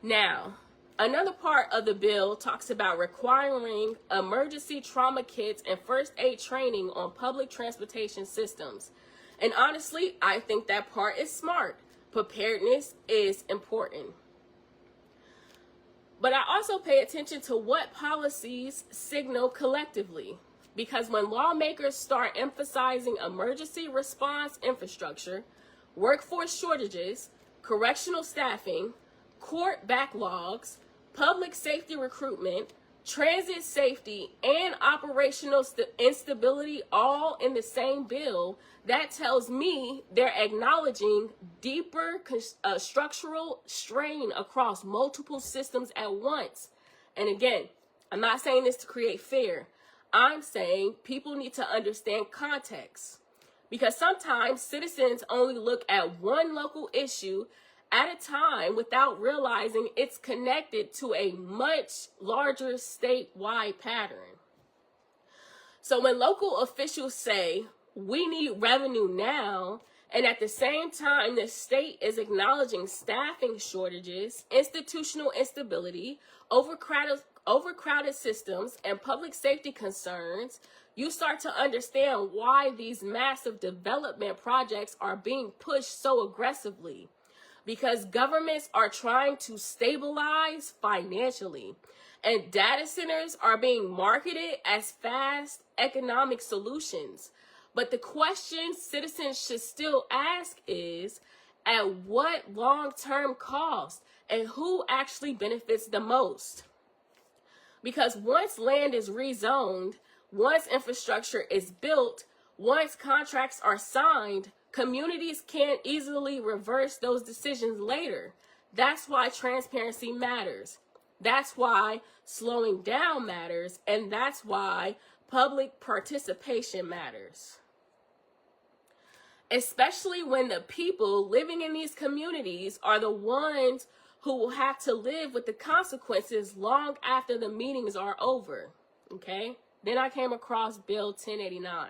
Now, another part of the bill talks about requiring emergency trauma kits and first aid training on public transportation systems. And honestly, I think that part is smart. Preparedness is important. But I also pay attention to what policies signal collectively. Because when lawmakers start emphasizing emergency response infrastructure, workforce shortages, correctional staffing, court backlogs, public safety recruitment, transit safety, and operational instability all in the same bill, that tells me they're acknowledging deeper structural strain across multiple systems at once. And again, I'm not saying this to create fear. I'm saying people need to understand context, because sometimes citizens only look at one local issue at a time without realizing it's connected to a much larger statewide pattern. So when local officials say, we need revenue now, and at the same time the state is acknowledging staffing shortages, institutional instability, overcrowded systems, and public safety concerns, you start to understand why these massive development projects are being pushed so aggressively. Because governments are trying to stabilize financially, and data centers are being marketed as fast economic solutions. But the question citizens should still ask is, at what long-term cost, and who actually benefits the most? Because once land is rezoned, once infrastructure is built, once contracts are signed, communities can't easily reverse those decisions later. That's why transparency matters. That's why slowing down matters. And that's why public participation matters. Especially when the people living in these communities are the ones who will have to live with the consequences long after the meetings are over. Okay? Then I came across Bill 1089.